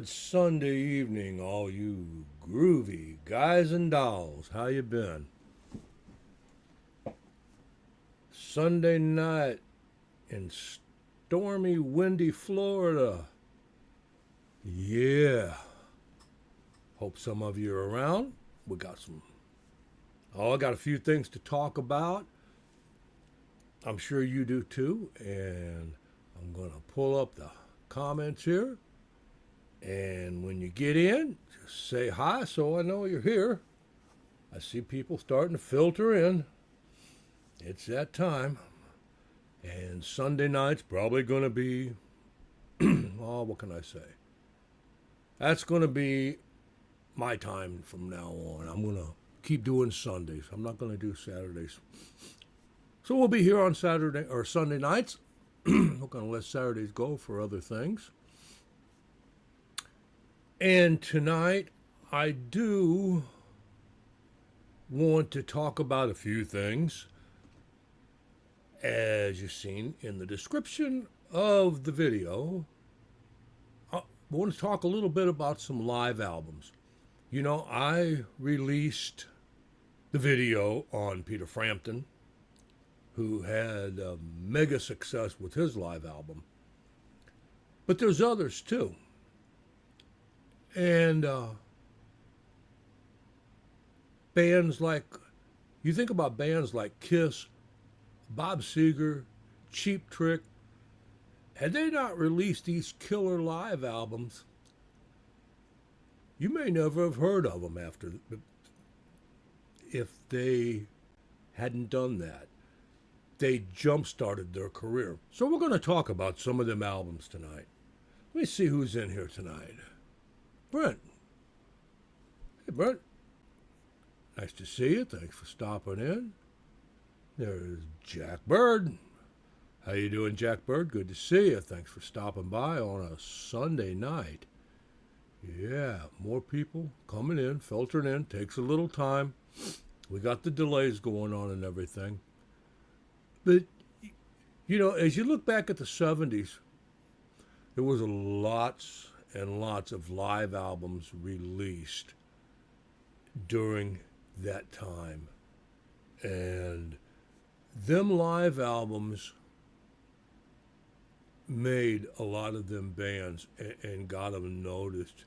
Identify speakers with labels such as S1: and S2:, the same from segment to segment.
S1: Good Sunday evening, all you groovy guys and dolls. How you been? Sunday night in stormy, windy Florida. Yeah. Hope some of you are around. I got a few things to talk about. I'm sure you do too. And I'm going to pull up the comments here. And when you get in, just say hi so I know you're here. I see people starting to filter in. It's that time. And Sunday night's probably going to be, oh, what can I say? That's going to be my time from now on. I'm going to keep doing Sundays. I'm not going to do Saturdays. So we'll be here on Saturday or Sunday nights. We're going to let Saturdays go for other things. And tonight, I do want to talk about a few things. As you've seen in the description of the video, I want to talk a little bit about some live albums. You know, I released the video on Peter Frampton, who had a mega success with his live album. But there's others too. And bands like, you think about bands like Kiss, Bob Seger, Cheap Trick, had they not released these killer live albums, you may never have heard of them if they hadn't done that. They jump-started their career. So we're going to talk about some of them albums tonight. Let me see who's in here tonight. Brent. Hey, Brent. Nice to see you. Thanks for stopping in. There's Jack Bird. How you doing, Jack Bird? Good to see you. Thanks for stopping by on a Sunday night. Yeah, more people coming in, filtering in. Takes a little time. We got the delays going on and everything. But, you know, as you look back at the 70s, there was lots and lots of live albums released during that time. And them live albums made a lot of them bands and got them noticed.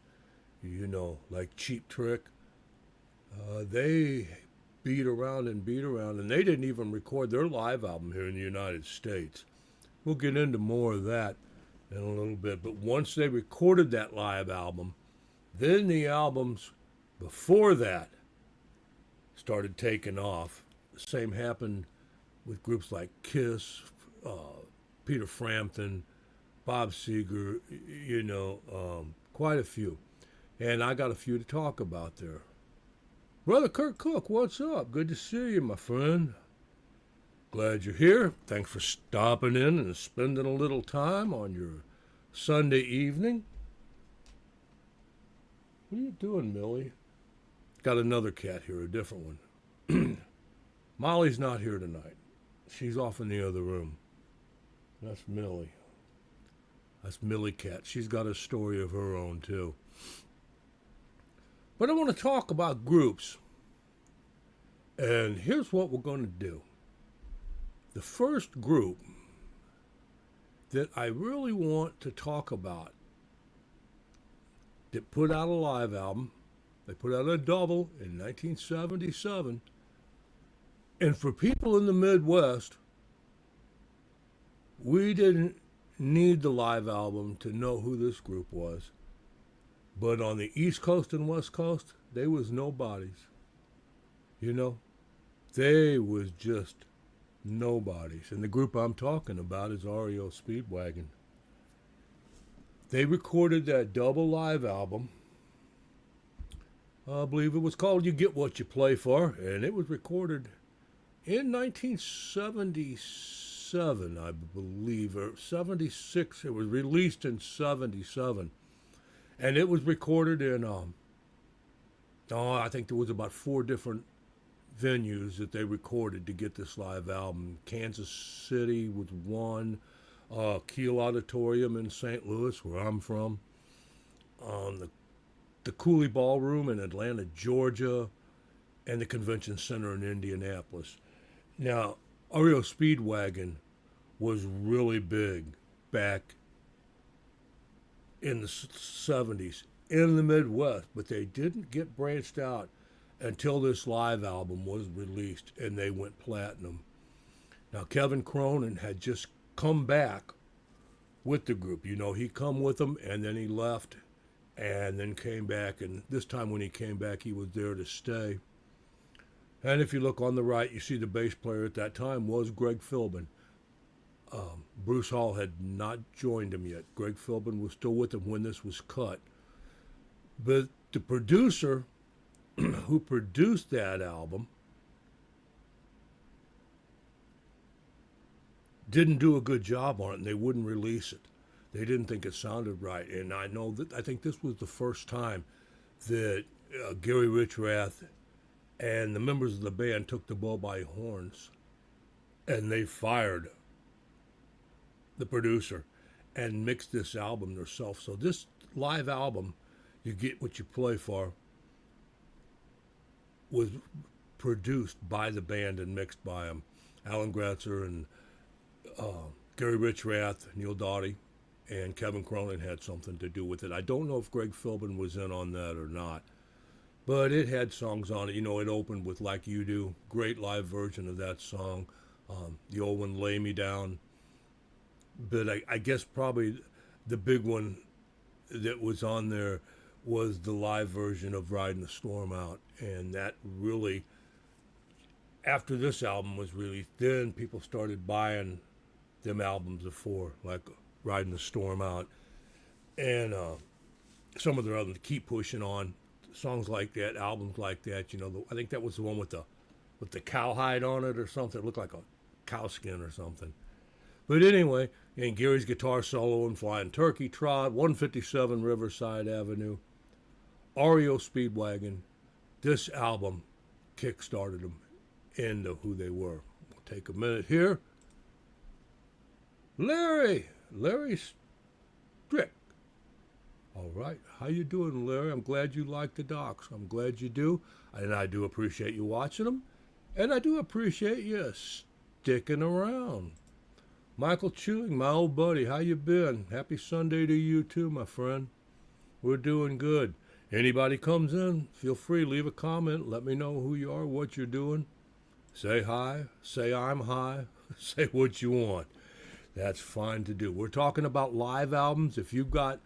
S1: You know, like Cheap Trick, they beat around, and they didn't even record their live album here in the United States. We'll get into more of that in a little bit. But once they recorded that live album, then the albums before that started taking off. The same happened with groups like Kiss, Peter Frampton, Bob Seger, you know, quite a few. And I got a few to talk about there. Brother Kurt Cook, what's up? Good to see you, my friend. Glad you're here. Thanks for stopping in and spending a little time on your Sunday evening. What are you doing, Millie? Got another cat here, a different one. Molly's not here tonight. She's off in the other room. That's Millie. That's Millie Cat. She's got a story of her own, too. But I want to talk about groups. And here's what we're going to do. The first group that I really want to talk about that put out a live album, they put out a double in 1977. And for people in the Midwest, we didn't need the live album to know who this group was. But on the East Coast and West Coast, they was nobodies. You know, they was just nobodies. And the group I'm talking about is REO Speedwagon. They recorded that double live album. I believe it was called You Get What You Play For, and it was recorded in 1977, I believe, or 76. It was released in 77. And it was recorded in, I think there was about 4 different venues that they recorded to get this live album. Kansas City was one, Kiel Auditorium in St. Louis, where I'm from. on the Cooley Ballroom in Atlanta, Georgia, and the Convention Center in Indianapolis. Now, REO Speedwagon was really big back in the 70s in the Midwest, but they didn't get branched out until this live album was released and they went platinum. Now, Kevin Cronin had just come back with the group. You know, he come with them and then he left and then came back. And this time when he came back, he was there to stay. And if you look on the right, you see the bass player at that time was Greg Philbin. Bruce Hall had not joined him yet. Greg Philbin was still with him when this was cut. But the producer who produced that album didn't do a good job on it, and they wouldn't release it. They didn't think it sounded right. And I think this was the first time that Gary Richrath and the members of the band took the bull by horns, and they fired the producer and mixed this album themselves. So this live album, You Get What You Play For, was produced by the band and mixed by them. Alan Gratzer and Gary Richrath, Neil Doughty, and Kevin Cronin had something to do with it. I don't know if Greg Philbin was in on that or not, but it had songs on it. You know, it opened with Like You Do, great live version of that song. The old one, Lay Me Down. But I guess probably the big one that was on there was the live version of Riding the Storm Out. And that really, after this album was released, then people started buying them albums before, like Riding the Storm Out. And some of their other, Keep Pushing On, songs like that, albums like that. You know, I think that was the one with the cowhide on it or something. It looked like a cow skin or something. But anyway, and Gary's guitar solo in Flying Turkey Trot, 157 Riverside Avenue, REO Speedwagon. This album kick-started them into who they were. We'll take a minute here. Larry Strick. All right, how you doing, Larry? I'm glad you like the docs. I'm glad you do, and I do appreciate you watching them, and I do appreciate you sticking around. Michael Chewing, my old buddy, how you been? Happy Sunday to you too, my friend. We're doing good. Anybody comes in, feel free, leave a comment. Let me know who you are, what you're doing. Say hi, say I'm high, say what you want. That's fine to do. We're talking about live albums. If you've got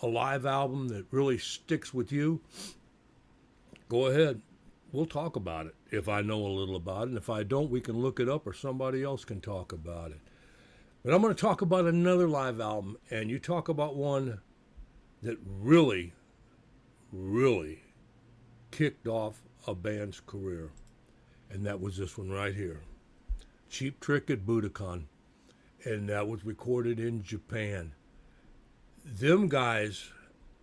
S1: a live album that really sticks with you, go ahead. We'll talk about it if I know a little about it. And if I don't, we can look it up or somebody else can talk about it. But I'm going to talk about another live album, and you talk about one that really, really kicked off a band's career. And that was this one right here. Cheap Trick at Budokan. And that was recorded in Japan. Them guys,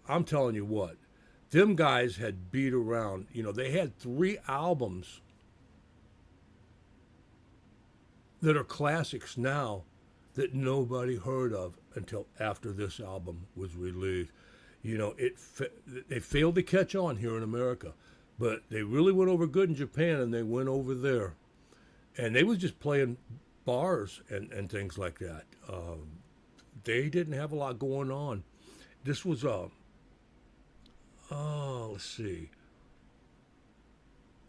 S1: I'm telling you what, them guys had beat around. You know, they had 3 albums that are classics now that nobody heard of until after this album was released. You know, they failed to catch on here in America, but they really went over good in Japan, and they went over there. And they was just playing bars and things like that. They didn't have a lot going on. This was let's see.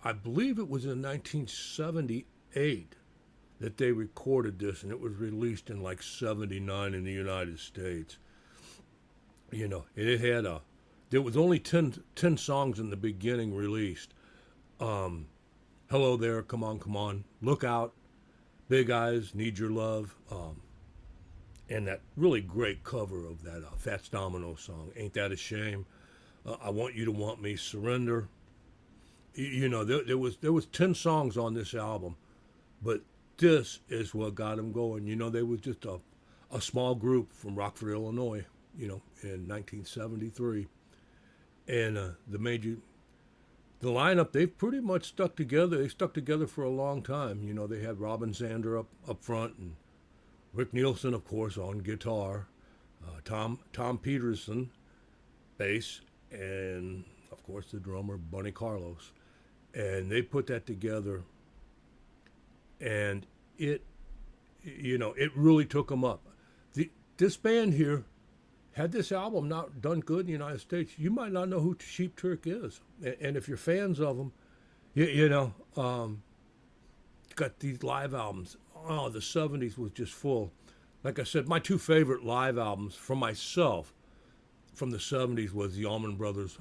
S1: I believe it was in 1978 that they recorded this, and it was released in like 79 in the United States. You know, it had there was only 10 songs in the beginning released. Hello There, Come On, Come On, Look Out, Big Eyes, Need Your Love, and that really great cover of that Fats Domino song, Ain't That a Shame, I Want You to Want Me, Surrender. You know, there was 10 songs on this album, but this is what got them going. You know, they was just a small group from Rockford, Illinois, you know, in 1973. And the lineup, they've pretty much stuck together. They stuck together for a long time. You know, they had Robin Zander up front, and Rick Nielsen, of course, on guitar. Tom Peterson bass, and of course the drummer Bunny Carlos, and they put that together, and it, it really took them up. This band here, had this album not done good in the United States, you might not know who Sheep Trick is, and if you're fans of them, got these live albums. Oh, the '70s was just full. Like I said, my two favorite live albums for myself from the '70s was the Allman Brothers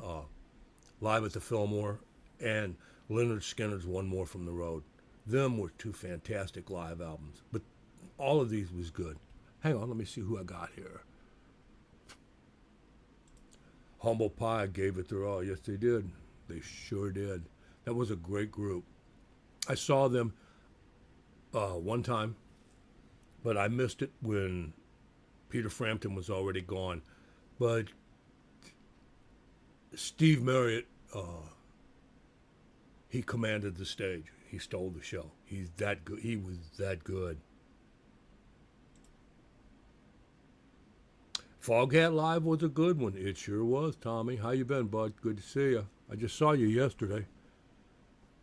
S1: Live at the Fillmore and Leonard Skinner's One More from the Road. Them were two fantastic live albums, but all of these was good. Hang on, let me see who I got here. Humble Pie gave it their all. Yes, they did. They sure did. That was a great group. I saw them one time, but I missed it when Peter Frampton was already gone. But Steve Marriott, he commanded the stage. He stole the show. He's that good. He was that good. Foghat Live was a good one. It sure was, Tommy. How you been, bud? Good to see you. I just saw you yesterday.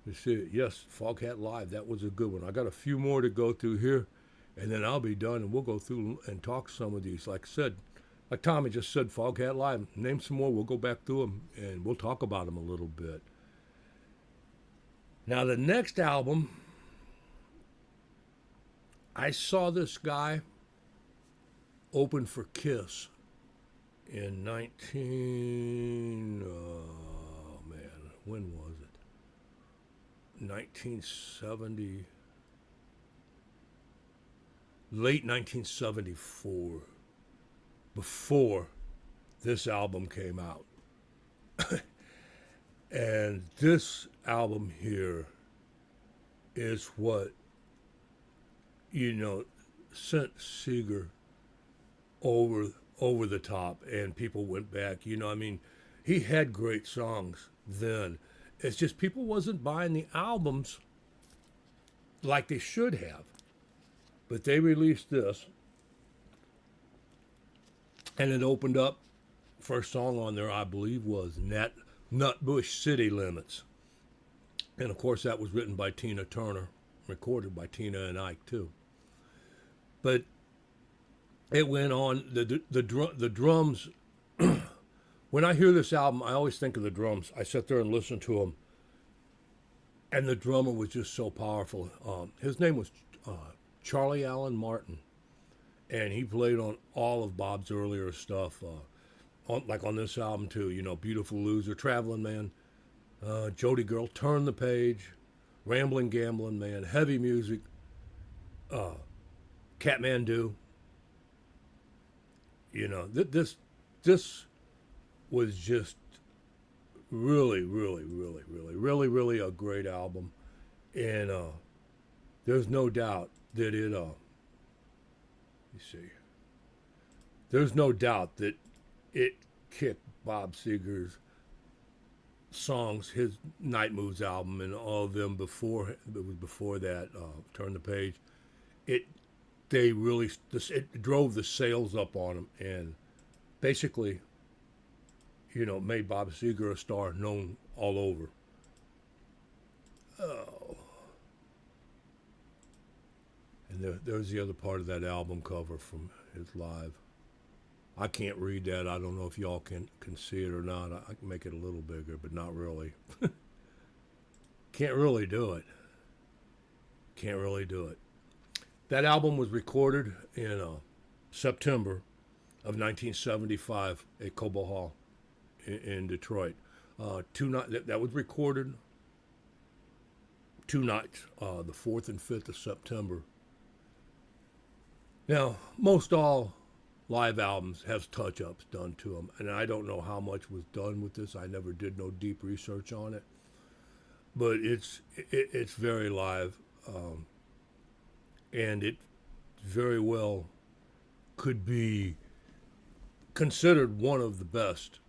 S1: You see, yes, Foghat Live. That was a good one. I got a few more to go through here, and then I'll be done, and we'll go through and talk some of these. Like I said, like Tommy just said, Foghat Live. Name some more. We'll go back through them, and we'll talk about them a little bit. Now, the next album, I saw this guy open for Kiss in when was it? 1970, late 1974, before this album came out. And this album here is what, sent Seeger over the top, and people went back. He had great songs then. It's just people wasn't buying the albums like they should have. But they released this, and it opened up. First song on there, I believe, was Nutbush City Limits. And of course, that was written by Tina Turner, recorded by Tina and Ike too. But it went on. The drums. When I hear this album, I always think of the drums. I sit there and listen to them, and the drummer was just so powerful. His name was Charlie Allen Martin, and he played on all of Bob's earlier stuff, like on this album too. Beautiful Loser, Traveling Man, Jody Girl, Turn the Page, Rambling Gambling Man, Heavy Music, Catmandu. This was just really, really, really, really, really, really a great album. And there's no doubt that there's no doubt that it kicked Bob Seger's songs, his Night Moves album, and all of them before that, Turn the Page. It drove the sales up on them, and basically, made Bob Seger a star known all over. Oh. And there's the other part of that album cover from his live. I can't read that. I don't know if y'all can see it or not. I can make it a little bigger, but not really. Can't really do it. Can't really do it. That album was recorded in September of 1975 at Cobo Hall in Detroit. That was recorded 2 nights, the 4th and 5th of September. Now, most all live albums have touch-ups done to them, and I don't know how much was done with this. I never did no deep research on it, but it's very live, and it very well could be considered one of the best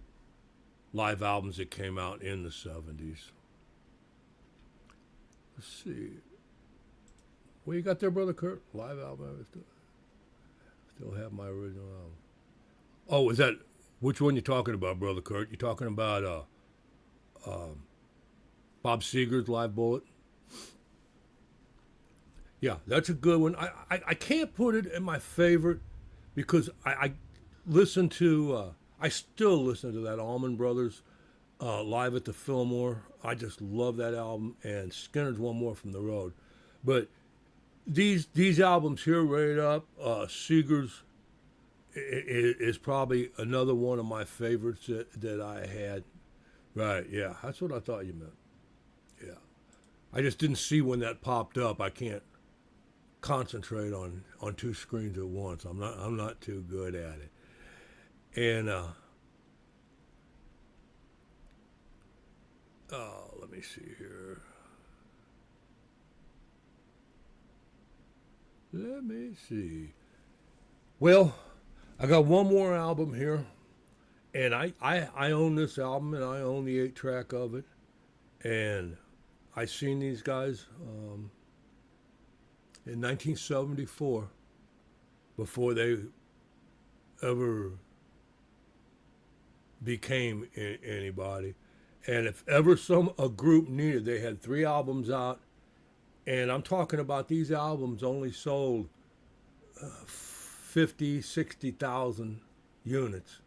S1: live albums that came out in the 70s. Let's see. What you got there, Brother Kurt? Live album? Still have my original album. Oh, is that Which one you talking about, brother Kurt? You talking about Bob Seger's Live Bullet? Yeah, that's a good one. I can't put it in my favorite because I listen to I still listen to that Allman Brothers live at the Fillmore. I just love that album, and Skinner's One More from the Road. But these albums here, right up, Seeger's is probably another one of my favorites that I had. Right, yeah, that's what I thought you meant. Yeah, I just didn't see when that popped up. I can't concentrate on two screens at once. I'm not too good at it. And let me see here. Let me see. Well, I got one more album here, and I own this album, and I own the 8 track of it. And I seen these guys in 1974 before they ever became anybody. And if ever a group needed, they had 3 albums out, and I'm talking about these albums only sold 50, 60,000 units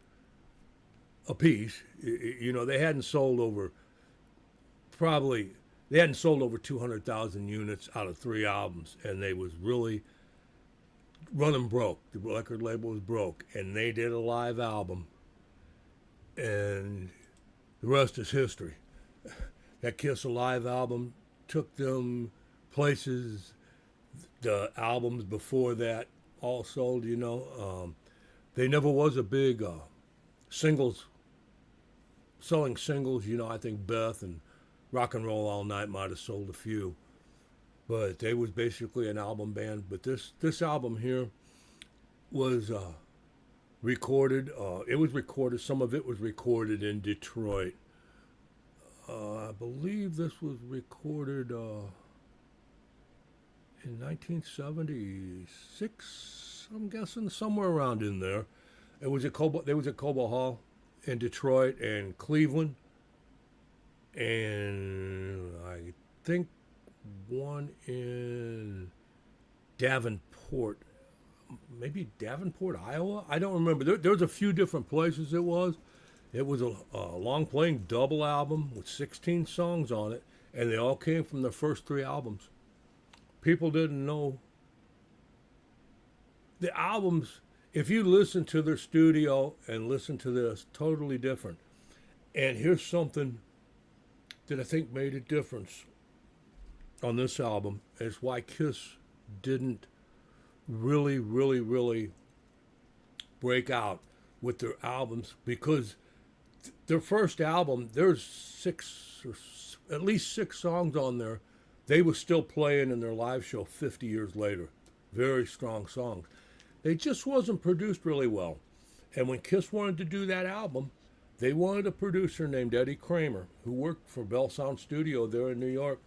S1: a piece. They hadn't sold over probably they hadn't sold over 200,000 units out of 3 albums, and they was really running broke. The record label was broke, and they did a live album, and the rest is history. That Kiss Alive album took them places the albums before that all sold. They never was a big singles selling singles. I think Beth and Rock and Roll All Night might have sold a few, but they was basically an album band. But this album here was recorded. It was recorded. Some of it was recorded in Detroit. I believe this was recorded in 1976. I'm guessing somewhere around in there. There was a Cobo Hall in Detroit and Cleveland, and I think one in Davenport, maybe Davenport, Iowa. I don't remember. There was a few different places it was. It was a long playing double album with 16 songs on it, and they all came from the first 3 albums. People didn't know the albums. If you listen to their studio and listen to this, totally different. And here's something that I think made a difference on this album. Is why Kiss didn't really, really, really break out with their albums, because their first album, there's at least 6 songs on there they were still playing in their live show 50 years later. Very strong songs. They just wasn't produced really well. And when Kiss wanted to do that album, they wanted a producer named Eddie Kramer, who worked for Bell Sound Studio there in New York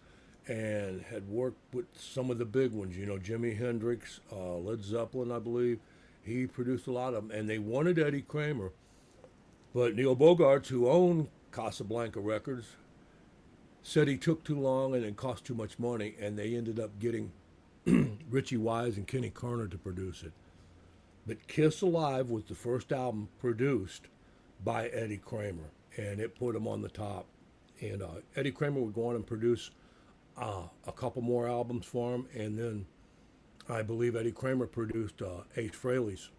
S1: and had worked with some of the big ones, Jimi Hendrix, Led Zeppelin, I believe. He produced a lot of them. And they wanted Eddie Kramer. But Neil Bogarts, who owned Casablanca Records, said he took too long and it cost too much money, and they ended up getting Richie Wise and Kenny Kerner to produce it. But Kiss Alive was the first album produced by Eddie Kramer, and it put him on the top. And Eddie Kramer would go on and produce a couple more albums for him, and then I believe Eddie Kramer produced Ace Frehley's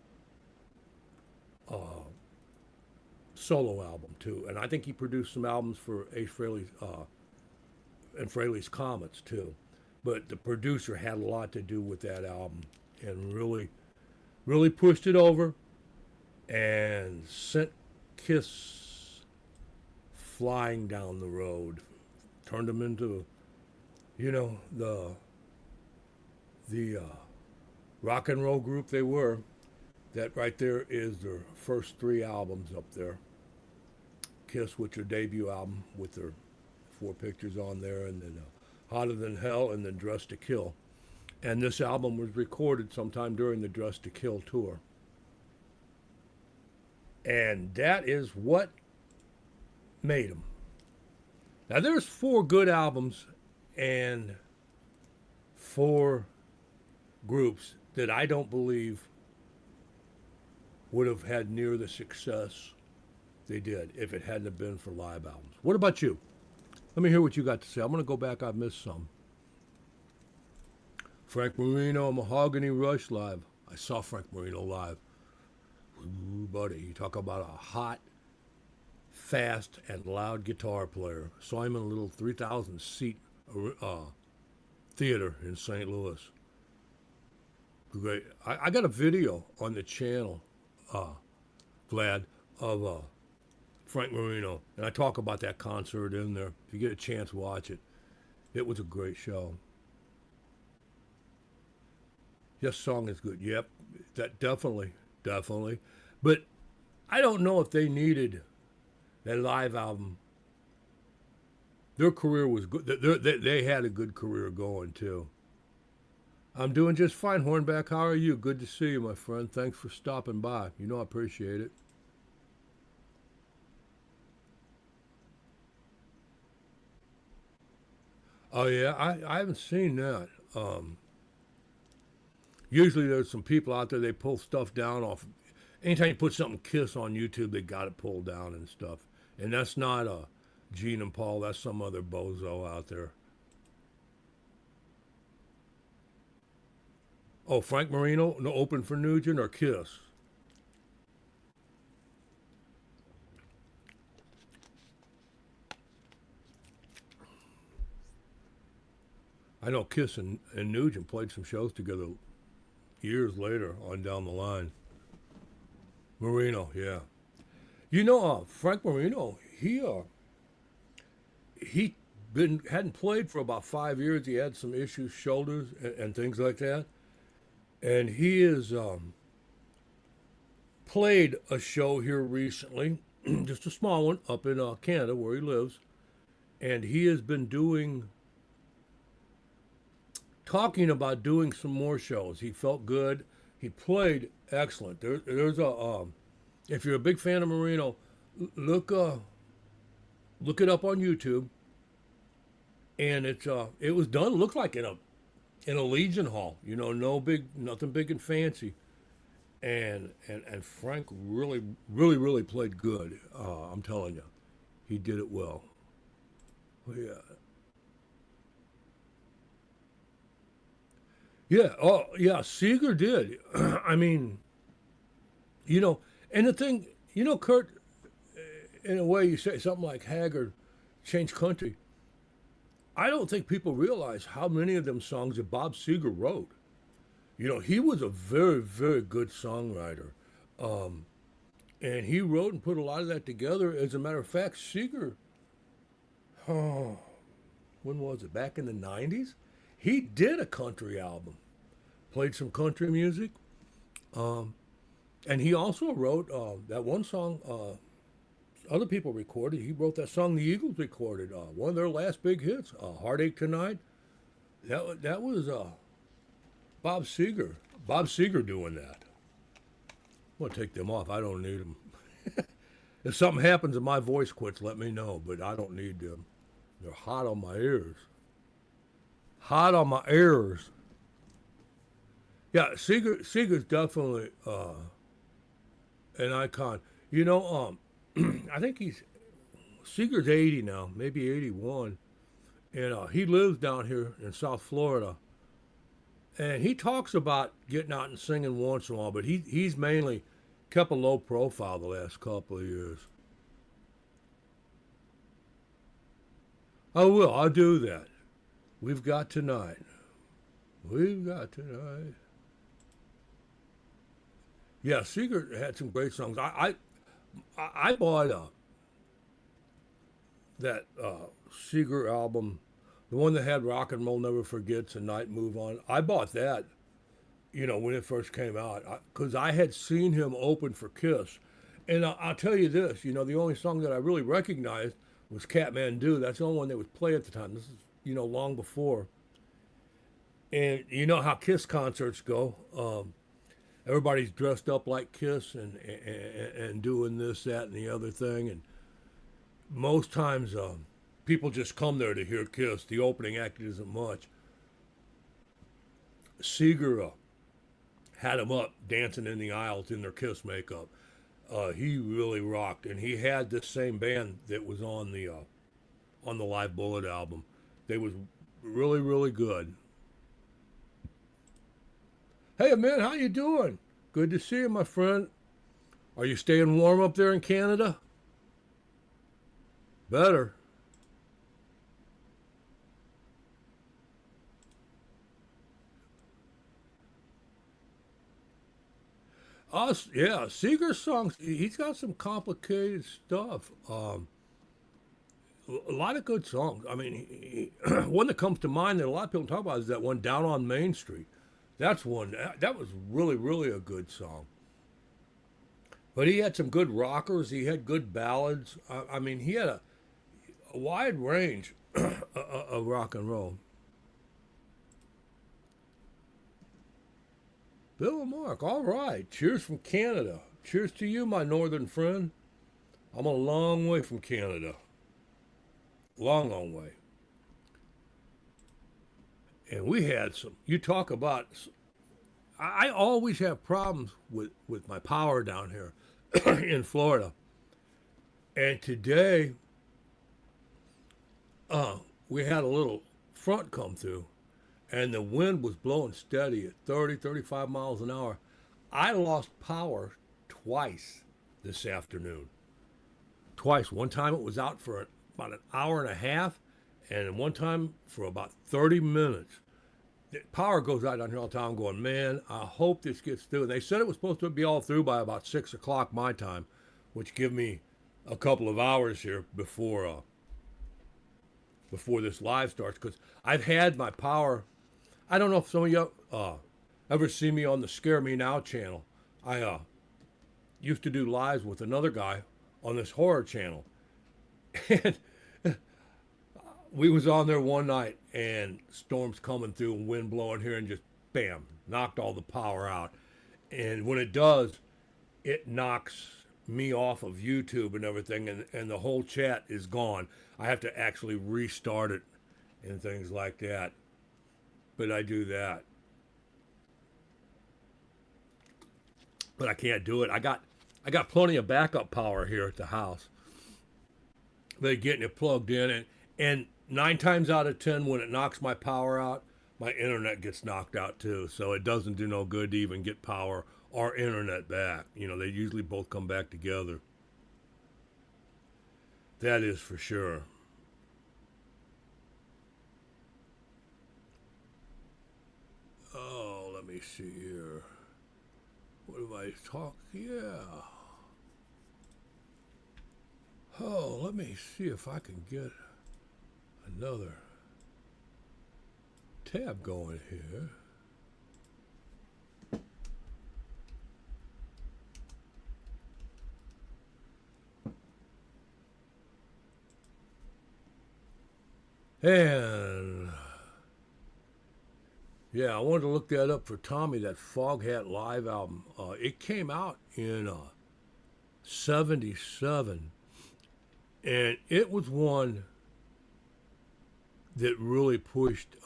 S1: solo album too, and I think he produced some albums for Ace Frehley's and Frehley's Comets too. But the producer had a lot to do with that album, and really, really pushed it over, and sent Kiss flying down the road, turned them into, the rock and roll group they were. That right there is their first 3 albums up there. Kiss with their debut album with their 4 pictures on there, and then Hotter Than Hell, and then Dressed to Kill. And this album was recorded sometime during the Dressed to Kill tour. And that is what made them. Now, there's four good albums and four groups that I don't believe would have had near the success they did if it hadn't have been for live albums. What about you? Let me hear what you got to say. I'm going to go back. I've missed some. Frank Marino, Mahogany Rush live. I saw Frank Marino live. Ooh, buddy, you talk about a hot, fast, and loud guitar player. Saw him in a little 3,000 seat theater in St. Louis. Great. I got a video on the channel, Vlad, of Frank Marino, and I talk about that concert in there. If you get a chance, watch it. It was a great show. Yes, song is good. Yep, that definitely. But I don't know if they needed that live album. Their career was good. They had a good career going too. I'm doing just fine, Hornback. How are you? Good to see you, my friend. Thanks for stopping by. You know I appreciate it. Oh yeah, I haven't seen that. Usually there's some people out there, they pull stuff down off. Anytime you put something Kiss on YouTube, they got it pulled down and stuff. And that's not Gene and Paul. That's some other bozo out there. Oh, Frank Marino, no open for Nugent or Kiss? I know Kiss and Nugent played some shows together years later on down the line. Marino, yeah. You know, Frank Marino, he been hadn't played for about 5 years. He had some issues, shoulders and things like that, and he has played a show here recently, just a small one up in Canada where he lives, and he has been talking about doing some more shows. He felt good. He played excellent. There's a if you're a big fan of Marino, look it up on YouTube. And it was done. Looked like in a Legion Hall. You know, nothing big and fancy. And Frank really played good. I'm telling you, he did it well. Yeah. Yeah, oh yeah, Seeger did. I mean, you know, and the thing, you know, Kurt, in a way, you say something like Haggard changed country. I don't think people realize how many of them songs that Bob Seger wrote. You know, he was a very good songwriter, and he wrote and put a lot of that together. As a matter of fact, Seger, oh, when was it? Back in the '90s, he did a country album, played some country music, um, and he also wrote that one song other people recorded. He wrote that song the Eagles recorded, one of their last big hits, "Heartache Tonight." That was Bob Seger. Bob Seger doing that. I'm gonna take them off. I don't need them. If something happens and my voice quits, let me know. But I don't need them. They're hot on my ears. Hot on my ears. Yeah, Seeger's definitely an icon. You know, I think Seeger's 80 now, maybe 81, and he lives down here in South Florida. And he talks about getting out and singing once in a while, but he's mainly kept a low profile the last couple of years. I will. I'll do that. We've got tonight. We've got tonight. Yeah, Seeger had some great songs. I bought that Seeger album, the one that had Rock and Roll Never Forgets and Night Move On. I bought that, you know, when it first came out, because I had seen him open for Kiss. And I'll tell you this, you know, the only song that I really recognized was Catmandu. That's the only one they would play at the time. This is, you know, long before. And you know how Kiss concerts go. everybody's dressed up like Kiss and doing this, that, and the other thing. And most times, people just come there to hear Kiss. The opening act isn't much. Seeger had them up dancing in the aisles in their Kiss makeup. He really rocked, and he had this same band that was on the Live Bullet album. They was really, really good. Hey man, how you doing? Good to see you, my friend. Are you staying warm up there in Canada? Better. Us, yeah, Seeger's songs. He's got some complicated stuff. A lot of good songs. I mean, one that comes to mind that a lot of people talk about is that one "Down on Main Street." That's one that was really, really a good song. But he had some good rockers. He had good ballads. I mean, he had a wide range of rock and roll. Bill and Mark, all right. Cheers from Canada. Cheers to you, my northern friend. I'm a long way from Canada. Long, long way. And we had some. You talk about. I always have problems with my power down here in Florida. And today, we had a little front come through, and the wind was blowing steady at 30, 35 miles an hour. I lost power twice this afternoon. Twice. One time it was out for about an hour and a half, and one time for about 30 minutes. The power goes out down here all the time. I'm going, man, I hope this gets through. And they said it was supposed to be all through by about 6 o'clock my time, which give me a couple of hours here before this live starts. Because I've had my power. I don't know if some of you ever see me on the Scare Me Now channel. I used to do lives with another guy on this horror channel. And we was on there one night, and storms coming through and wind blowing here, and just bam, knocked all the power out. And when it does, it knocks me off of YouTube and everything, and the whole chat is gone. I have to actually restart it and things like that. But I do that. But I can't do it. I got plenty of backup power here at the house. They're getting it plugged in, and 9 times out of 10, when it knocks my power out, my internet gets knocked out too. So it doesn't do no good to even get power or internet back. You know, they usually both come back together. That is for sure. Oh, let me see here. What have I talked? Yeah. Oh, let me see if I can get another tab going here. And yeah, I wanted to look that up for Tommy, that Foghat Live album. It came out in 77, and it was one that really pushed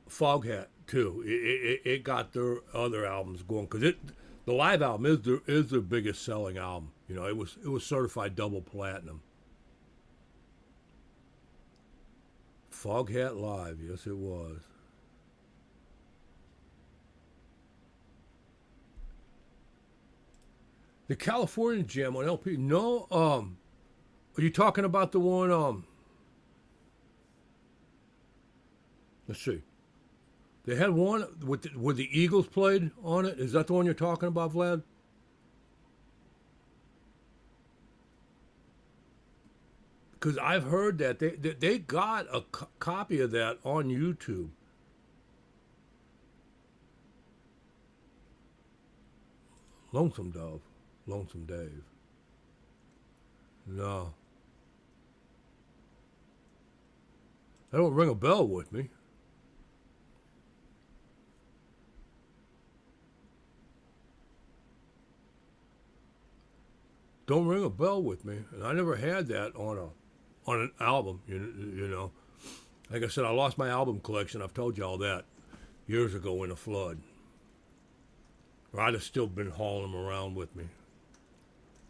S1: Foghat too. It got their other albums going, because the live album is their biggest selling album. You know, it was certified double platinum. Foghat Live, yes it was. The California Jam on LP. No, are you talking about the one? Let's see. They had one with the Eagles played on it. Is that the one you're talking about, Vlad? Because I've heard that they got a copy of that on YouTube. Lonesome Dove, Lonesome Dave. No, that don't ring a bell with me. don't ring a bell with me. And I never had that on an album. You know, like I said, I lost my album collection. I've told you all that years ago in a flood. Or I'd have still been hauling them around with me.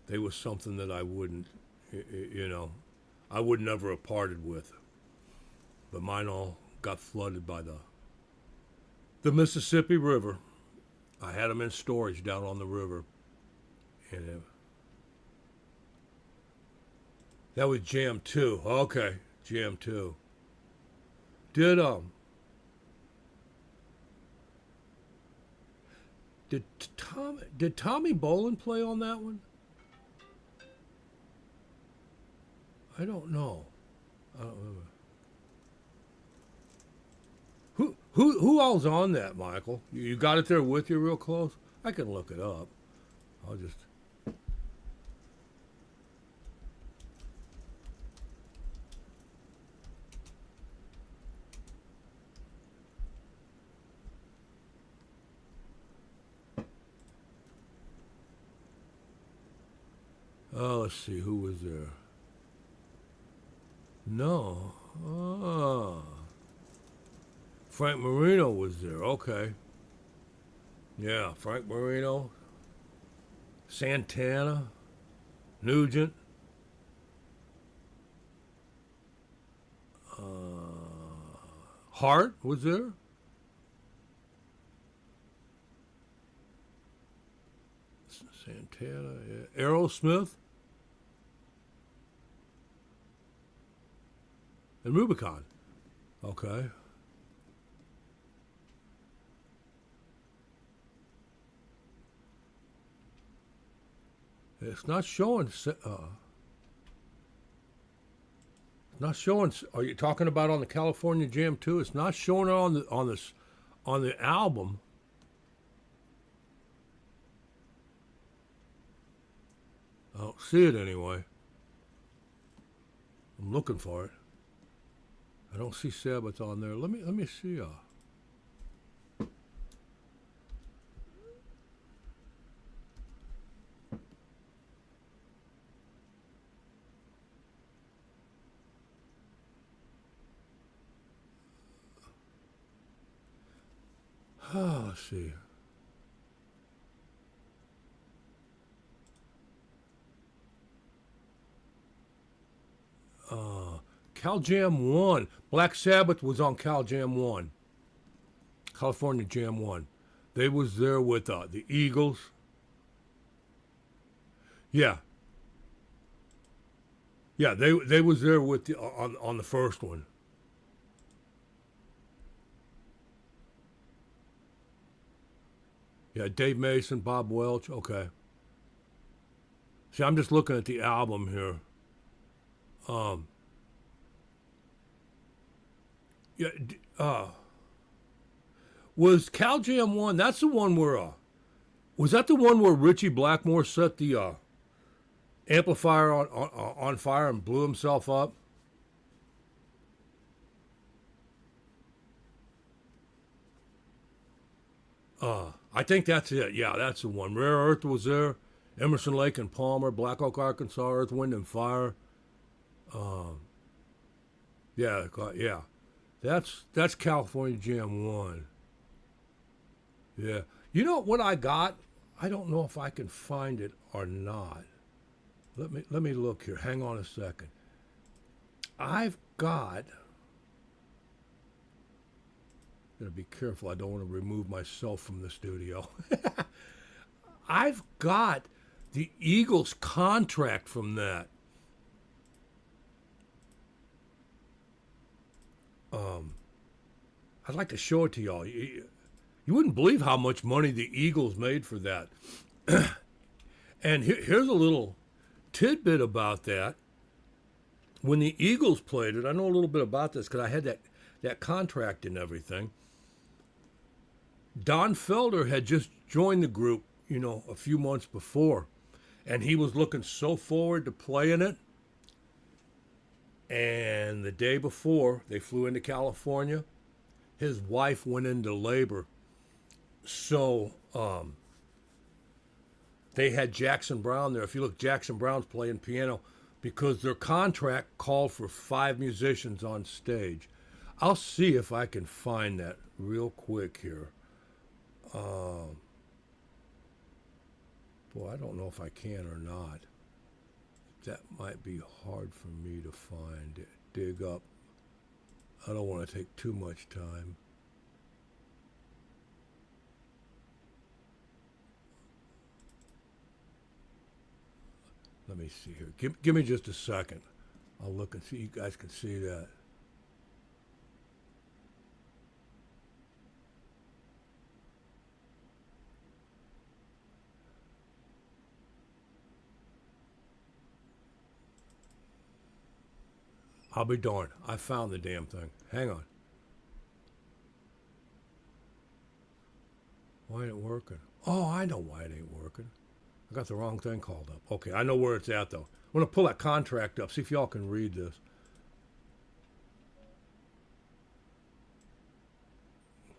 S1: They was something that I wouldn't, you know, I would never have parted with. But mine all got flooded by the Mississippi River. I had them in storage down on the river. And that was Jam 2. Okay, Jam 2. Did Tommy Bolin play on that one? I don't know. I don't remember. Who all's on that, Michael? You got it there with you real close? I can look it up. I'll just. Oh, let's see, who was there? No. Oh. Frank Marino was there. Okay. Yeah, Frank Marino, Santana, Nugent. Hart was there. Santana, yeah. Aerosmith. And Rubicon. Okay. It's not showing. Not showing. Are you talking about on the California Jam 2? It's not showing it on the album. I don't see it anyway. I'm looking for it. I don't see Sabbath on there. Let me see. Let's see. Cal Jam 1. Black Sabbath was on Cal Jam 1. California Jam 1. They was there with the Eagles. Yeah. Yeah, they was there with on the first one. Yeah, Dave Mason, Bob Welch. Okay. See, I'm just looking at the album here. Yeah. Was Cal Jam 1? That's the one where. Was that the one where Richie Blackmore set the amplifier on fire and blew himself up? I think that's it. Yeah, that's the one. Rare Earth was there. Emerson, Lake and Palmer, Black Oak, Arkansas, Earth, Wind and Fire. Yeah. That's California Jam 1. Yeah. You know what I got? I don't know if I can find it or not. Let me look here. Hang on a second. I've got. Gotta be careful. I don't want to remove myself from the studio. I've got the Eagles contract from that. I'd like to show it to y'all. You wouldn't believe how much money the Eagles made for that. And here's a little tidbit about that. When the Eagles played it, I know a little bit about this because I had that contract and everything. Don Felder had just joined the group, a few months before, and he was looking so forward to playing it. And the day before, they flew into California. His wife went into labor. So they had Jackson Browne there. If you look, Jackson Browne's playing piano because their contract called for 5 musicians on stage. I'll see if I can find that real quick here. Boy, I don't know if I can or not. That might be hard for me to find. Dig up. I don't want to take too much time. Let me see here. Give me just a second. I'll look and see. You guys can see that. I'll be darned. I found the damn thing. Hang on. Why ain't it working? Oh, I know why it ain't working. I got the wrong thing called up. Okay, I know where it's at, though. I'm going to pull that contract up, see if y'all can read this.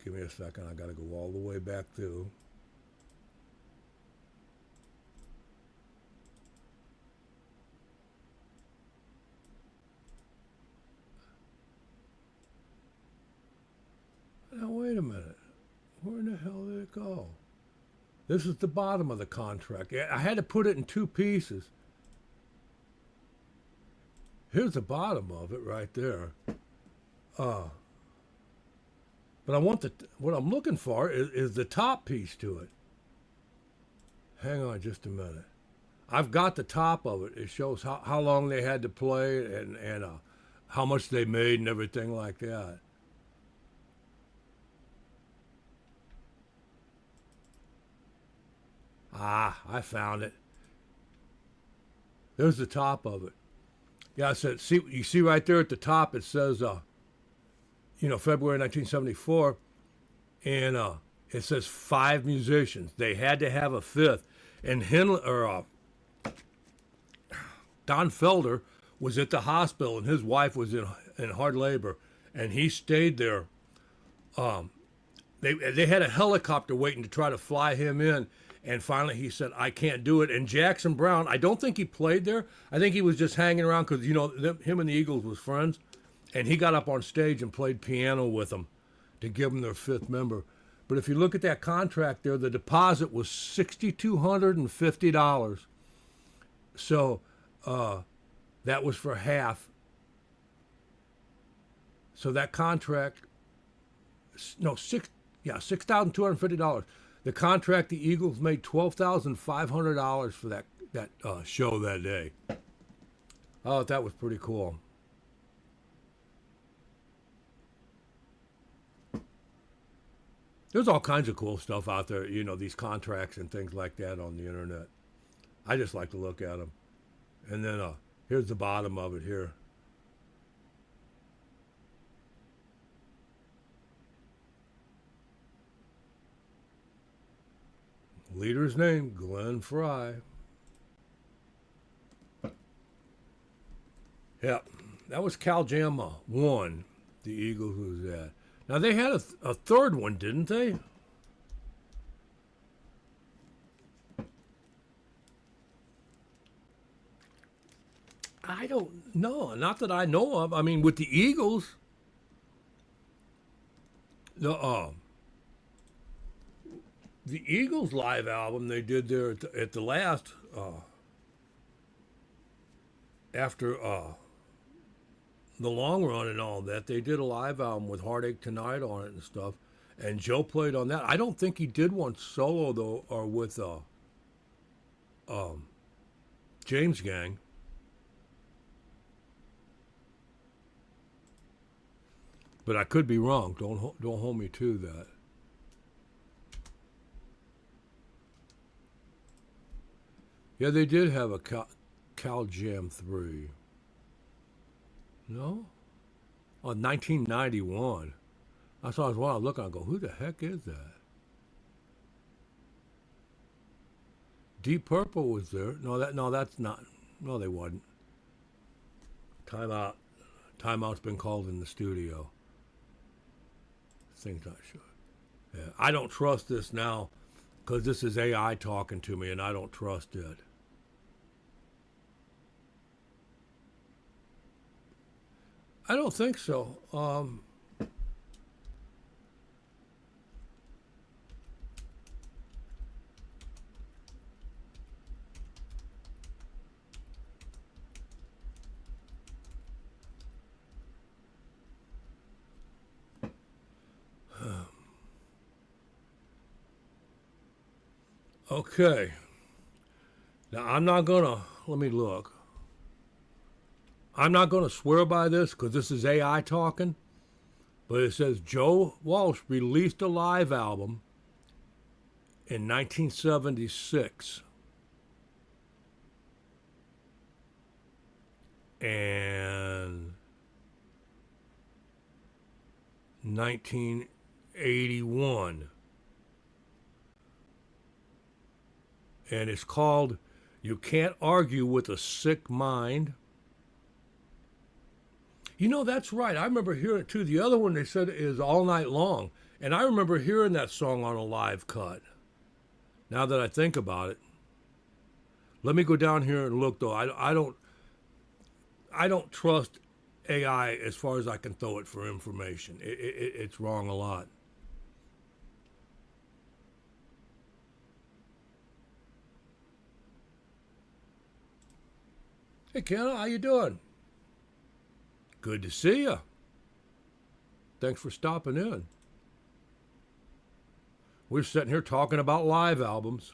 S1: Give me a second. I got to go all the way back through. Now, wait a minute. Where in the hell did it go? This is the bottom of the contract. I had to put it in 2 pieces. Here's the bottom of it right there. But I want what I'm looking for is the top piece to it. Hang on just a minute. I've got the top of it. It shows how long they had to play and how much they made and everything like that. Ah, I found it. There's the top of it. Yeah, I said, see, you see right there at the top, it says, February 1974, and it says 5 musicians. They had to have a 5th, and Don Felder was at the hospital, and his wife was in hard labor, and he stayed there. They had a helicopter waiting to try to fly him in. And finally he said, I can't do it. And Jackson Browne, I don't think he played there. I think he was just hanging around because, him and the Eagles was friends. And he got up on stage and played piano with them to give them their 5th member. But if you look at that contract there, the deposit was $6,250. So that was for half. So that contract, $6,250. The contract, the Eagles made $12,500 for that show that day. Oh, that was pretty cool. There's all kinds of cool stuff out there, these contracts and things like that on the internet. I just like to look at them. And then here's the bottom of it here. Leader's name, Glenn Fry. Yep, that was Cal Jam 1, the Eagles was at. Now, they had a third one, didn't they? I don't know. Not that I know of. I mean, with the Eagles, the Eagles live album they did there at the last after the long run and all that, they did a live album with Heartache Tonight on it and stuff, and Joe played on that. I don't think he did one solo though, or with James Gang. But I could be wrong. Don't hold me to that. Yeah, they did have a Cal Jam 3. No? Oh, 1991. I saw it while I look, I go, who the heck is that? Deep Purple was there. That's not. No, they wasn't. Timeout. Timeout's been called in the studio. Thing's not sure. Yeah, I don't trust this now. because this is AI talking to me and I don't trust it. I don't think so. Okay. Now, I'm not going to, let me look. I'm not going to swear by this because this is AI talking, but it says Joe Walsh released a live album in 1976. And 1981. And it's called You Can't Argue with a Sick Mind. You know, that's right. I remember hearing it too. The other one they said is All Night Long. And I remember hearing that song on a live cut. Now that I think about it. Let me go down here and look though. I don't trust AI as far as I can throw it for information. It's wrong a lot. Hey, Kenna, how you doing? Good to see you. Thanks for stopping in. We're sitting here talking about live albums.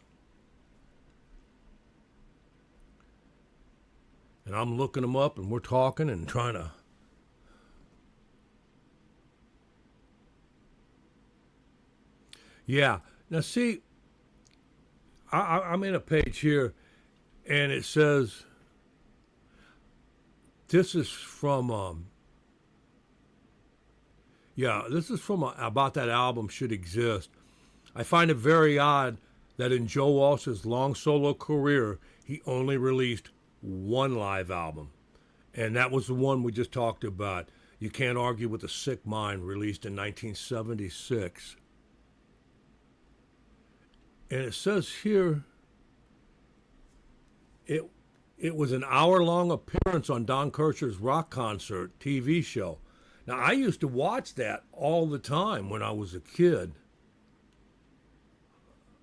S1: And I'm looking them up and we're talking and trying to. Yeah. Now, see, I'm in a page here and it says this is from, this is from about that album Should Exist. I find it very odd that in Joe Walsh's long solo career, he only released one live album. And that was the one we just talked about. You Can't Argue with a Sick Mind, released in 1976. And it says here, it was an hour-long appearance on Don Kirshner's Rock Concert TV show. Now, I used to watch that all the time when I was a kid.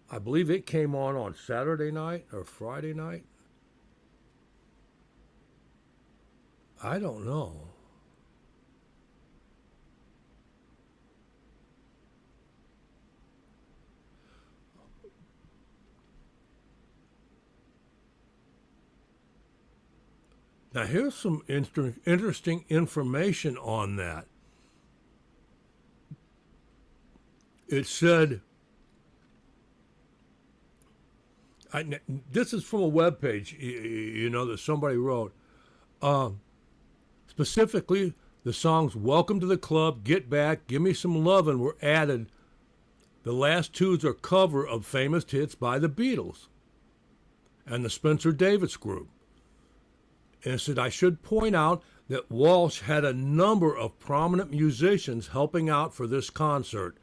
S1: I believe it came on Saturday night or Friday night. I don't know. Now, here's some interesting information on that. It said, this is from a webpage, that somebody wrote. Specifically, the songs Welcome to the Club, Get Back, Give Me Some Lovin' were added. The last two are cover of famous hits by the Beatles and the Spencer Davis Group. And it said, I should point out that Walsh had a number of prominent musicians helping out for this concert.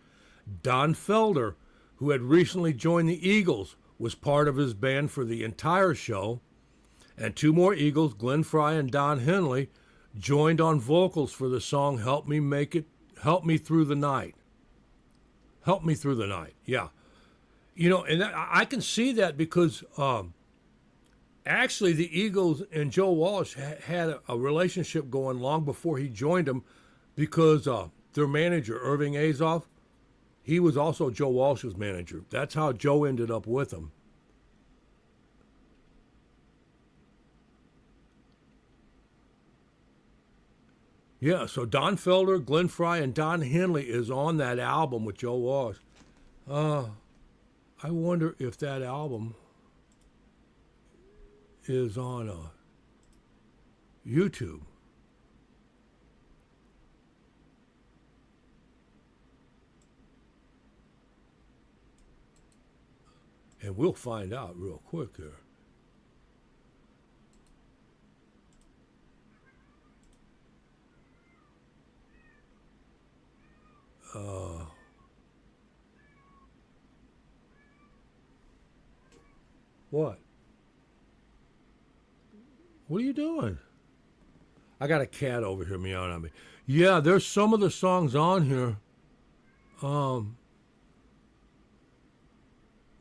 S1: Don Felder, who had recently joined the Eagles, was part of his band for the entire show. And two more Eagles, Glenn Frey and Don Henley, joined on vocals for the song Help Me Through the Night. Help Me Through the Night, yeah. And I can see that because actually the Eagles and Joe Walsh had a relationship going long before he joined them because their manager, Irving Azoff, he was also Joe Walsh's manager. That's how Joe ended up with him. Yeah, so Don Felder, Glenn Frey, and Don Henley is on that album with Joe Walsh. I wonder if that album is on YouTube. And we'll find out real quick here. What? What are you doing? I got a cat over here meowing at me. Yeah, there's some of the songs on here. Um,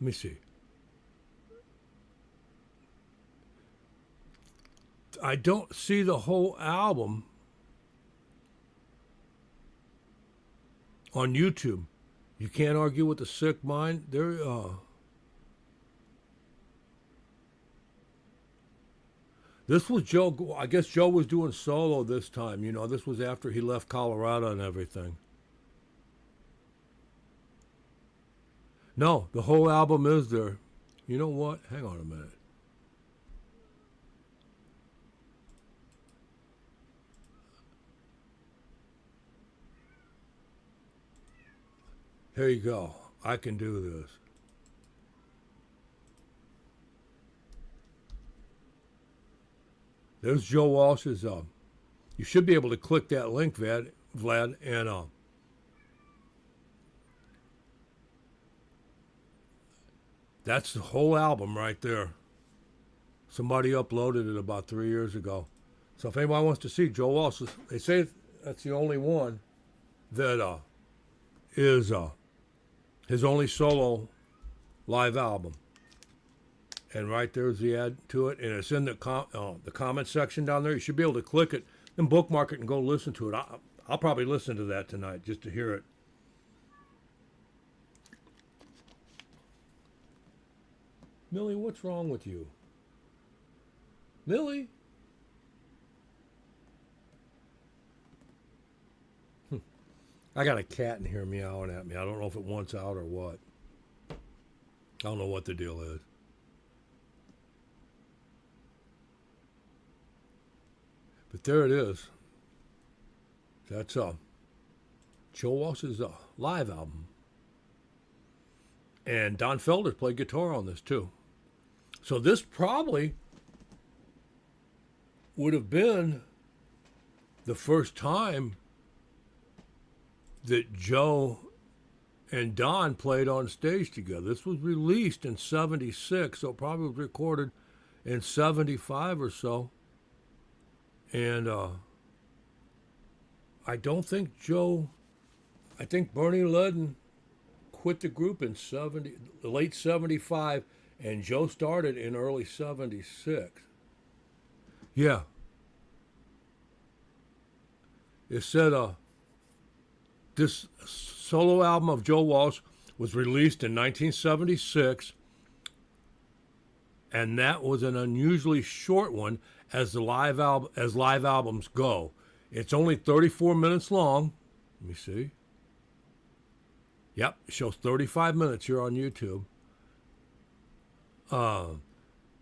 S1: Let me see. I don't see the whole album on YouTube. You can't argue with the sick mind. This was Joe. I guess Joe was doing solo this time. You know, this was after he left Colorado and everything. No, the whole album is there. You know what? Hang on a minute. Here you go. I can do this. There's Joe Walsh's. You should be able to click that link, Vlad, and that's the whole album right there. Somebody uploaded it about 3 years ago. So if anybody wants to see Joe Walsh, they say that's the only one that is his only solo live album. And right there's the ad to it, and it's in the comment section down there. You should be able to click it and bookmark it and go listen to it. I'll probably listen to that tonight just to hear it. Millie, what's wrong with you? Millie? I got a cat in here meowing at me. I don't know if it wants out or what. I don't know what the deal is. But there it is. That's Joe Walsh's live album. And Don Felder played guitar on this too. So this probably would have been the first time that Joe and Don played on stage together. This was released in 76, so probably was recorded in 75 or so. And I don't think I think Bernie Ledden quit the group in late 75, and Joe started in early 76. Yeah. It said this solo album of Joe Walsh was released in 1976, and that was an unusually short one as live albums go. It's only 34 minutes long. Let me see. Yep, it shows 35 minutes here on YouTube.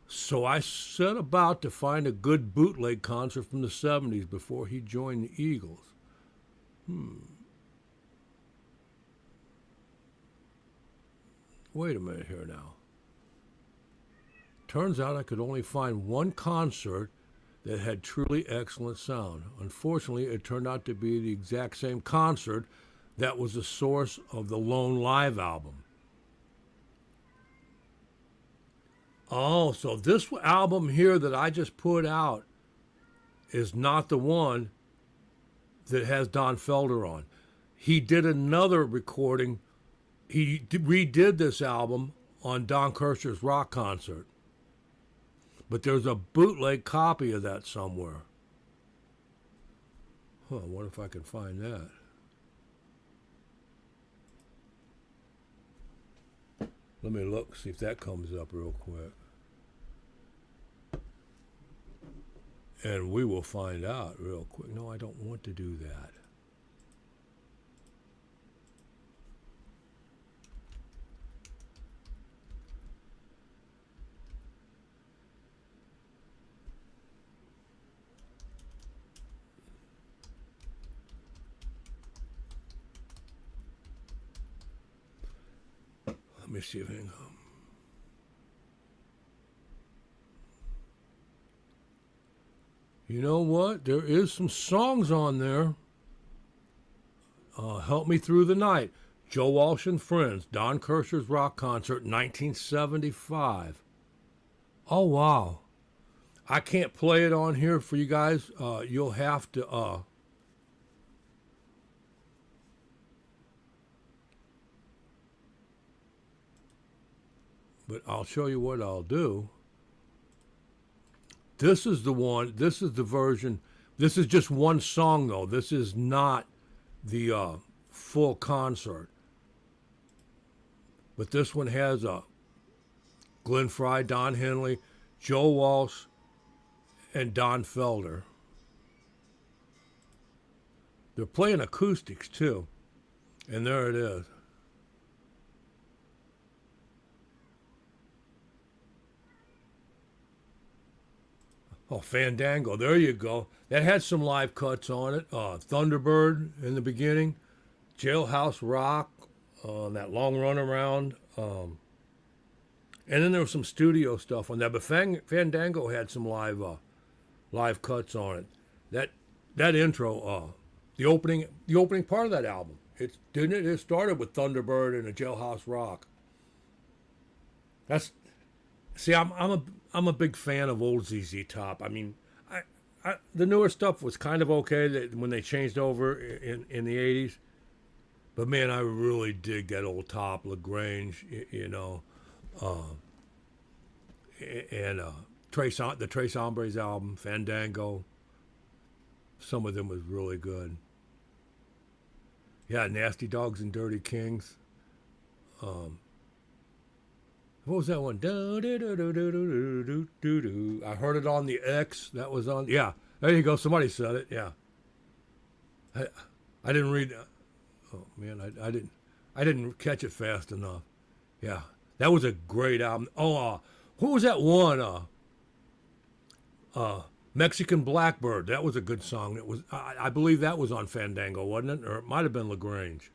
S1: So I set about to find a good bootleg concert from the 70s before he joined the Eagles. Wait a minute here now. Turns out I could only find one concert that had truly excellent sound. Unfortunately, it turned out to be the exact same concert that was the source of the Lone Live album. Oh, so this album here that I just put out is not the one that has Don Felder on. He did another recording. He redid this album on Don Kirshner's rock concert. But there's a bootleg copy of that somewhere. I wonder if I can find that. Let me look, see if that comes up real quick. And we will find out real quick. No, I don't want to do that. Let me see if I can. You know what? There is some songs on there. Help Me Through the Night. Joe Walsh and Friends. Don Kirshner's rock concert, 1975. Oh wow. I can't play it on here for you guys. You'll have to but I'll show you what I'll do. This is the one, this is the version. This is just one song though. This is not the full concert. But this one has Glenn Frey, Don Henley, Joe Walsh, and Don Felder. They're playing acoustics too. And there it is. Oh, Fandango. There you go. That had some live cuts on it. Thunderbird in the beginning, Jailhouse Rock, that long run around. And then there was some studio stuff on that. But Fandango had some live cuts on it. That intro, the opening part of that album. It started with Thunderbird and a Jailhouse Rock. That's See, I'm a big fan of old ZZ Top. I mean, the newer stuff was kind of okay when they changed over in the '80s, but man, I really dig that old Top, Lagrange, uh, and the Tres Hombres album, Fandango. Some of them was really good. Yeah, Nasty Dogs and Dirty Kings. Um, What was that one? I heard it on the X. That was on. Yeah, there you go. Somebody said it. Yeah. I, I didn't read. Oh man, I didn't catch it fast enough. Yeah, that was a great album. Oh, who was that one? Mexican Blackbird. That was a good song. It was. I believe that was on Fandango, wasn't it? Or it might have been Lagrange.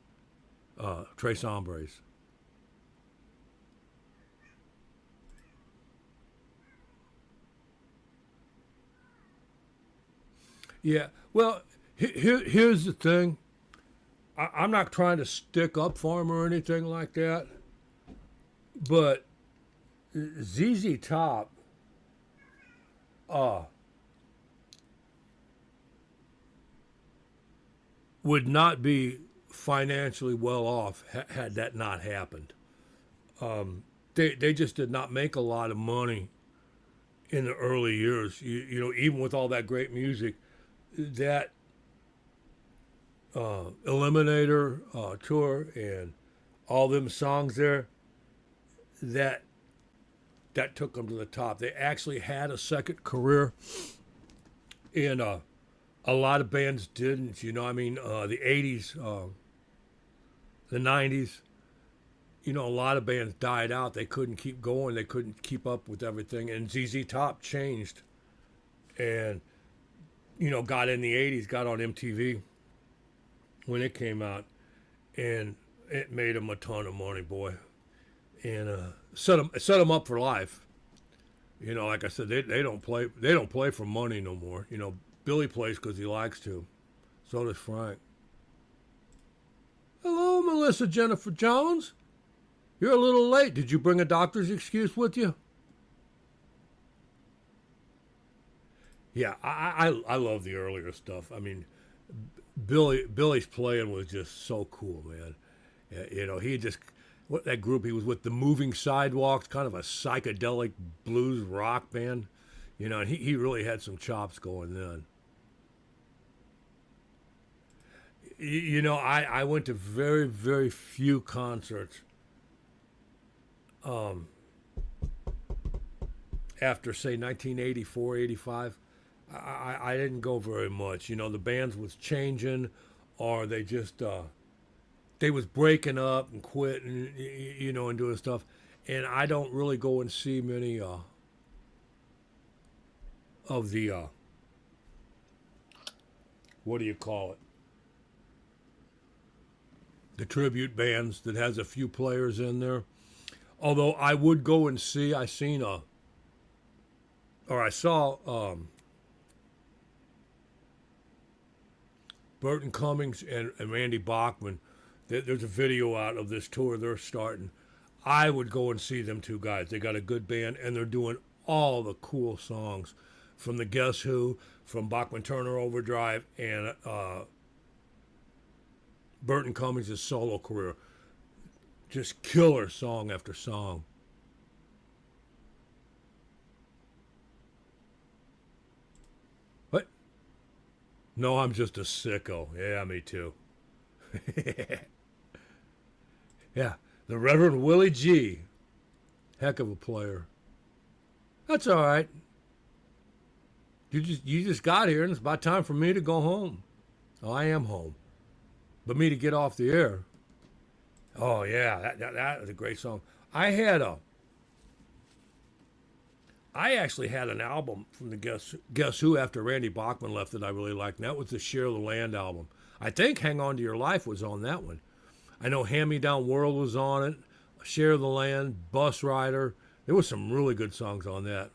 S1: Tres Hombres. Yeah. Well, here's the thing. I'm not trying to stick up for him or anything like that, but ZZ Top, uh, would not be financially well off had that not happened. They just did not make a lot of money in the early years. Even with all that great music, that Eliminator tour and all them songs there, that that took them to the top. They actually had a second career, and a lot of bands didn't. I mean, the '80s, the '90s. A lot of bands died out. They couldn't keep going. They couldn't keep up with everything. And ZZ Top changed, and got in the '80s, got on MTV when it came out, and it made them a ton of money, boy, and set them up for life. Like I said, they don't play for money no more. Billy plays because he likes to. So does Frank. Hello, Melissa Jennifer Jones. You're a little late. Did you bring a doctor's excuse with you? Yeah, I love the earlier stuff. I mean, Billy's playing was just so cool, man. Yeah, he just what that group he was with, the Moving Sidewalks, kind of a psychedelic blues rock band. And he really had some chops going then. I went to very, very few concerts um, after, say, 1984, 85. I didn't go very much. The bands was changing, or they was breaking up and quitting, and doing stuff. And I don't really go and see many of the what do you call it? The tribute bands that has a few players in there. Although I would go and see, I saw Burton Cummings and Randy Bachman. There's a video out of this tour they're starting. I would go and see them two guys. They got a good band, and they're doing all the cool songs from the Guess Who, from Bachman Turner Overdrive, and Burton Cummings' solo career. Just killer song after song. What? No, I'm just a sicko. Yeah, me too. Yeah, the Reverend Willie G. Heck of a player. That's all right. You just got here, and it's about time for me to go home. Oh, I am home, but me to get off the air. Oh yeah, that was a great song. I had a I actually had an album from the Guess Who after Randy Bachman left that I really liked, and that was the Share the Land album. I think Hang On to Your Life was on that one. I know Hand Me Down World was on it, Share the Land, Bus Rider. There was some really good songs on that.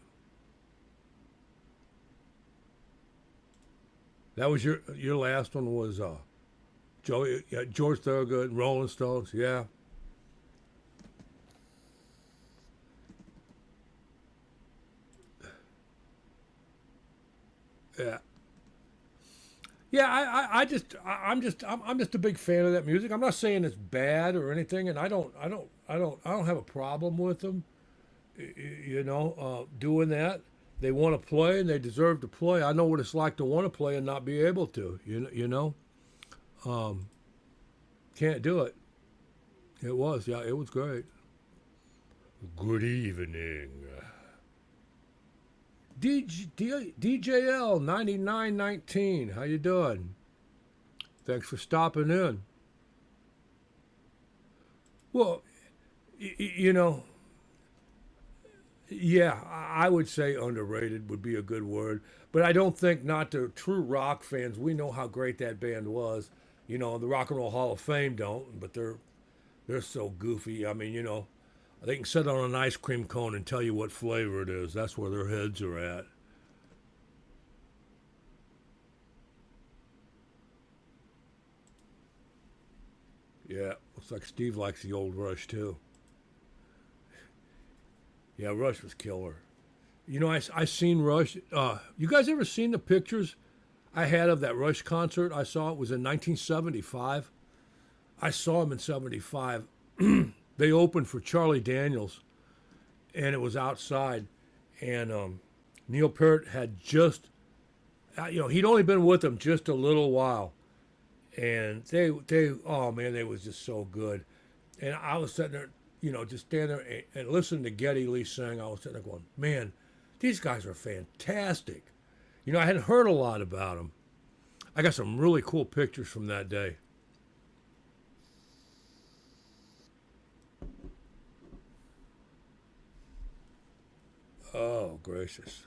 S1: That was your last one was Joey, yeah, George Thorogood, Rolling Stones, yeah. Yeah. Yeah, I'm just a big fan of that music. I'm not saying it's bad or anything, and I don't have a problem with them. Doing that. They want to play and they deserve to play. I know what it's like to want to play and not be able to. Um, can't do it. It was great. Good evening, DJL 9919. How you doing? Thanks for stopping in. Well, you know, yeah, I would say underrated would be a good word, but I don't think not to true rock fans. We know how great that band was. The Rock and Roll Hall of Fame don't, but they're so goofy. I mean, they can sit on an ice cream cone and tell you what flavor it is. That's where their heads are at. Yeah, looks like Steve likes the old Rush too. Yeah, Rush was killer. I seen Rush. You guys ever seen the pictures I had of that Rush concert? I saw it was in 1975. I saw him in 75. They opened for Charlie Daniels, and it was outside. And Neil Peart had just, he'd only been with them just a little while. And oh man, they was just so good. And I was sitting there, just standing there and listening to Geddy Lee sing. I was sitting there going, man, these guys are fantastic. I hadn't heard a lot about them. I got some really cool pictures from that day. Oh, gracious.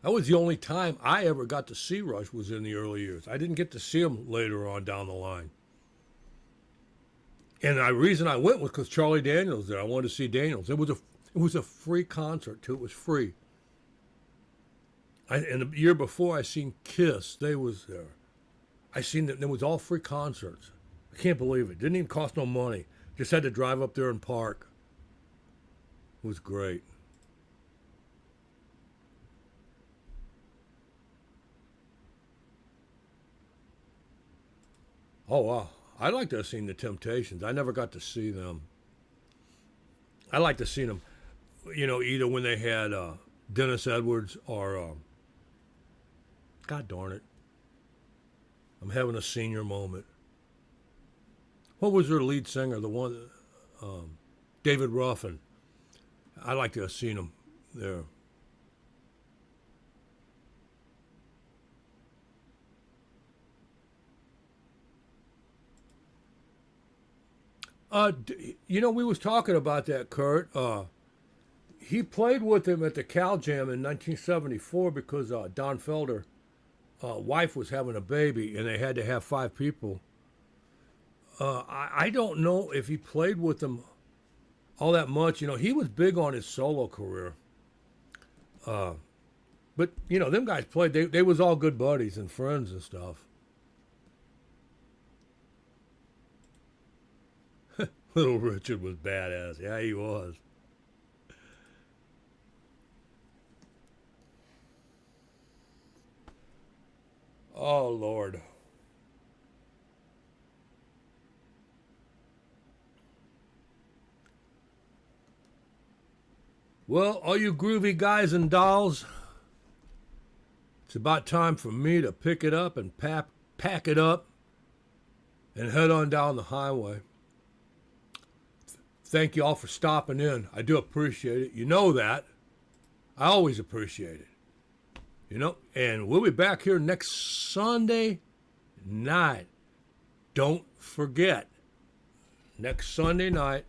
S1: That was the only time I ever got to see Rush was in the early years. I didn't get to see him later on down the line. And the reason I went was because Charlie Daniels there. I wanted to see Daniels. It was a free concert too. It was free. And the year before, I seen Kiss. They was there. I seen that it was all free concerts. I can't believe it. Didn't even cost no money. Just had to drive up there and park. It was great. Oh wow. I'd like to have seen the Temptations. I never got to see them. I like to see them, either when they had Dennis Edwards or God darn it, I'm having a senior moment. What was their lead singer? The one, David Ruffin. I like to have seen him there. We was talking about that, Kurt. He played with him at the Cal Jam in 1974 because Don Felder, wife was having a baby and they had to have five people. I don't know if he played with them all that much. He was big on his solo career. But, them guys played. They was all good buddies and friends and stuff. Little Richard was badass. Yeah, he was. Oh, Lord. Well, all you groovy guys and dolls, it's about time for me to pick it up and pack it up and head on down the highway. Thank you all for stopping in. I do appreciate it. You know that. I always appreciate it. And we'll be back here next Sunday night. Don't forget, next Sunday night,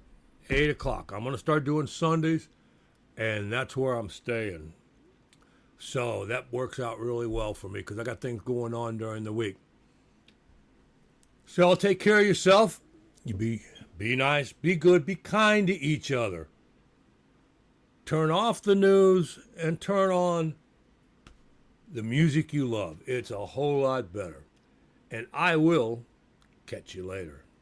S1: 8 o'clock. I'm going to start doing Sundays, and that's where I'm staying. So that works out really well for me because I got things going on during the week. So take care of yourself. You be nice, be good, be kind to each other. Turn off the news and turn on the music you love. It's a whole lot better. And I will catch you later.